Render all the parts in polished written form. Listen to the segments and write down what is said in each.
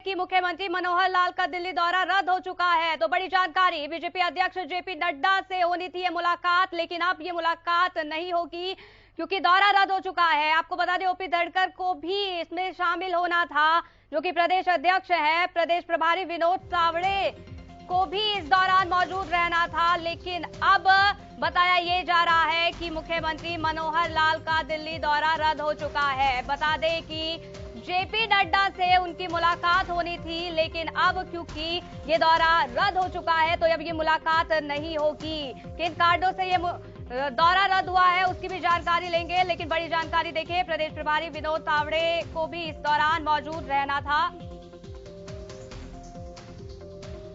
कि मुख्यमंत्री मनोहर लाल का दिल्ली दौरा रद्द हो चुका है। तो बड़ी जानकारी, बीजेपी अध्यक्ष जेपी नड्डा से होनी थी ये मुलाकात, लेकिन अब ये मुलाकात नहीं होगी क्योंकि दौरा रद्द हो चुका है। आपको बता दें, ओपी धनखड़ को भी इसमें शामिल होना था, जो कि प्रदेश अध्यक्ष है। प्रदेश प्रभारी विनोद तावड़े को भी इस दौरान मौजूद रहना था, लेकिन अब बताया ये जा रहा है कि मुख्यमंत्री मनोहर लाल का दिल्ली दौरा रद्द हो चुका है। बता दें कि जेपी नड्डा से उनकी मुलाकात होनी थी, लेकिन अब क्योंकि ये दौरा रद्द हो चुका है तो अब ये मुलाकात नहीं होगी। किन कारणों से ये दौरा रद्द हुआ है उसकी भी जानकारी लेंगे, लेकिन बड़ी जानकारी देखिए, प्रदेश प्रभारी विनोद तावड़े को भी इस दौरान मौजूद रहना था।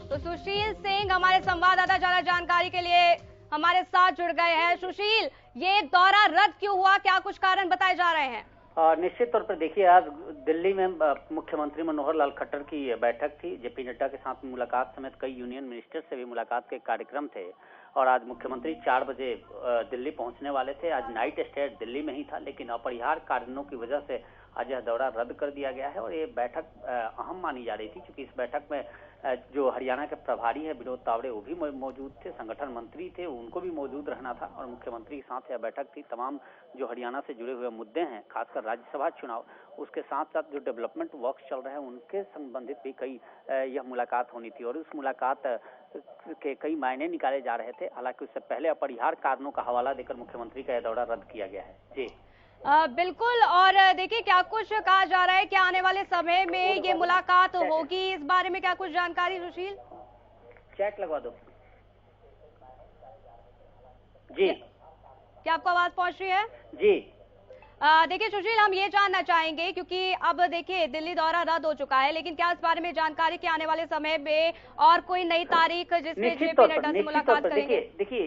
तो सुशील सिंह हमारे संवाददाता ज्यादा जानकारी के लिए हमारे साथ जुड़ गए हैं। सुशील, ये दौरा रद्द क्यों हुआ, क्या कुछ कारण बताए जा रहे हैं? निश्चित तौर पर देखिए, आज दिल्ली में मुख्यमंत्री मनोहर लाल खट्टर की बैठक थी। जेपी नड्डा के साथ मुलाकात समेत कई यूनियन मिनिस्टर से भी मुलाकात के कार्यक्रम थे और आज मुख्यमंत्री 4 बजे दिल्ली पहुंचने वाले थे। आज नाइट स्टे दिल्ली में ही था, लेकिन अपरिहार्य कारणों की वजह से आज यह दौरा रद्द कर दिया गया है और ये बैठक अहम मानी जा रही थी, क्योंकि इस बैठक में जो हरियाणा के प्रभारी है विनोद तावड़े, वो भी मौजूद थे, संगठन मंत्री थे, उनको भी मौजूद रहना था और मुख्यमंत्री के साथ यह बैठक थी। तमाम जो हरियाणा से जुड़े हुए मुद्दे हैं, खासकर राज्यसभा चुनाव, उसके साथ साथ जो डेवलपमेंट वर्क चल रहे हैं उनके संबंधित भी कई यह मुलाकात होनी थी और उस मुलाकात के कई मायने निकाले जा रहे थे। हालांकि उससे पहले अपरिहार्य कारणों का हवाला देकर मुख्यमंत्री का यह दौरा रद्द किया गया है। जी बिल्कुल। और देखिए, क्या कुछ कहा जा रहा है कि आने वाले समय में ये मुलाकात होगी, इस बारे में क्या कुछ जानकारी? सुशील, चैट लगवा दो। जी, क्या आपको आवाज पहुंच रही है? जी देखिए सुशील, हम ये जानना चाहेंगे क्योंकि अब देखिए दिल्ली दौरा रद्द हो चुका है, लेकिन क्या इस बारे में जानकारी कि आने वाले समय में और कोई नई तारीख जिसमें जेपी नड्डा से मुलाकात करेंगे? देखिए,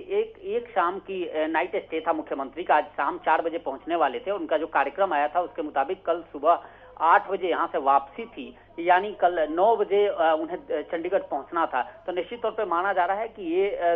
एक शाम की नाइट स्टे था मुख्यमंत्री का। आज शाम 4 बजे पहुंचने वाले थे। उनका जो कार्यक्रम आया था उसके मुताबिक कल सुबह 8 बजे यहाँ से वापसी थी, यानी कल 9 बजे उन्हें चंडीगढ़ पहुंचना था। तो निश्चित तौर पे माना जा रहा है कि ये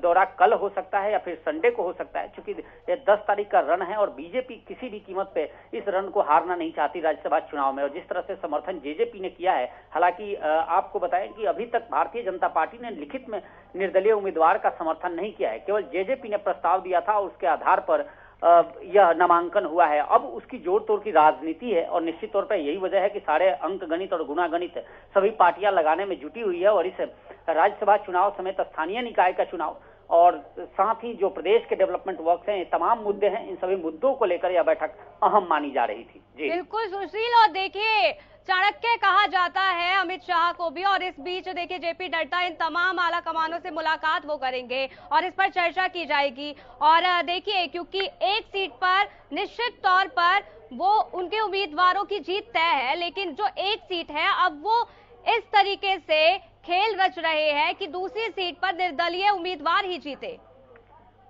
दौरा कल हो सकता है या फिर संडे को हो सकता है, क्योंकि ये 10 तारीख का रन है और बीजेपी किसी भी कीमत पे इस रन को हारना नहीं चाहती राज्यसभा चुनाव में। और जिस तरह से समर्थन जेजेपी ने किया है, हालांकि आपको बताएं कि अभी तक भारतीय जनता पार्टी ने लिखित में निर्दलीय उम्मीदवार का समर्थन नहीं किया है, केवल जेजेपी ने प्रस्ताव दिया था, उसके आधार पर यह नामांकन हुआ है। अब उसकी जोड़ तोड़ की राजनीति है और निश्चित तौर पर यही वजह है कि सारे अंक गणित और गुणा गणित सभी पार्टियां लगाने में जुटी हुई है और इस राज्यसभा चुनाव समेत स्थानीय निकाय का चुनाव और साथ ही जो प्रदेश के डेवलपमेंट वर्क हैं, ये तमाम मुद्दे हैं, इन सभी मुद्दों को लेकर यह बैठक अहम मानी जा रही थी। जी बिल्कुल सुशील, और देखिए चाणक्य कहा जाता है अमित शाह को भी, और इस बीच देखिए जेपी नड्डा इन तमाम आला कमानों से मुलाकात वो करेंगे और इस पर चर्चा की जाएगी। और देखिए, क्योंकि एक सीट पर निश्चित तौर पर वो उनके उम्मीदवारों की जीत तय है, लेकिन जो एक सीट है अब वो इस तरीके से खेल रच रहे हैं कि दूसरी सीट पर निर्दलीय उम्मीदवार ही जीते।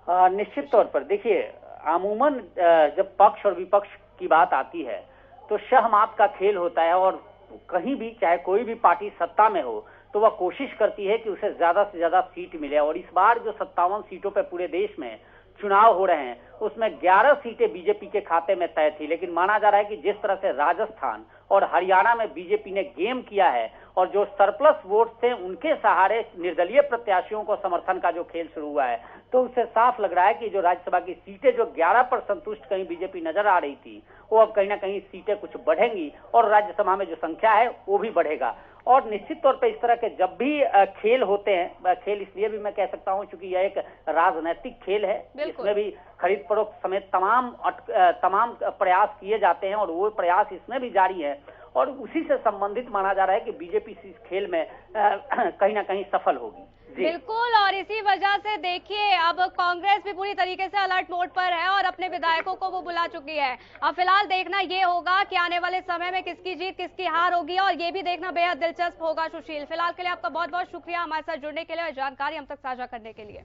निश्चित तौर पर देखिए, अमूमन जब पक्ष और विपक्ष की बात आती है तो शहमात का खेल होता है और कहीं भी चाहे कोई भी पार्टी सत्ता में हो तो वह कोशिश करती है कि उसे ज्यादा से ज्यादा सीट मिले। और इस बार जो 57 सीटों पर पूरे देश में चुनाव हो रहे हैं उसमें 11 सीटें बीजेपी के खाते में तय थी, लेकिन माना जा रहा है कि जिस तरह से राजस्थान और हरियाणा में बीजेपी ने गेम किया है और जो सरप्लस वोट थे उनके सहारे निर्दलीय प्रत्याशियों को समर्थन का जो खेल शुरू हुआ है, तो उससे साफ लग रहा है कि जो राज्यसभा की सीटें जो 11 पर संतुष्ट कहीं बीजेपी नजर आ रही थी, वो अब कहीं ना कहीं सीटें कुछ बढ़ेंगी और राज्यसभा में जो संख्या है वो भी बढ़ेगा। और निश्चित तौर पे इस तरह के जब भी खेल होते हैं, खेल इसलिए भी मैं कह सकता हूं क्योंकि यह एक राजनीतिक खेल है, इसमें भी खरीद फरोख्त समेत तमाम प्रयास किए जाते हैं और वो प्रयास इसमें भी जारी है और उसी से संबंधित माना जा रहा है कि बीजेपी इस खेल में कहीं ना कहीं सफल होगी। बिल्कुल, और इसी वजह से देखिए अब कांग्रेस भी पूरी तरीके से अलर्ट मोड पर है और अपने विधायकों को वो बुला चुकी है। अब फिलहाल देखना ये होगा कि आने वाले समय में किसकी जीत किसकी हार होगी और ये भी देखना बेहद दिलचस्प होगा। सुशील, फिलहाल के लिए आपका बहुत बहुत शुक्रिया हमारे साथ जुड़ने के लिए और जानकारी हम तक साझा करने के लिए।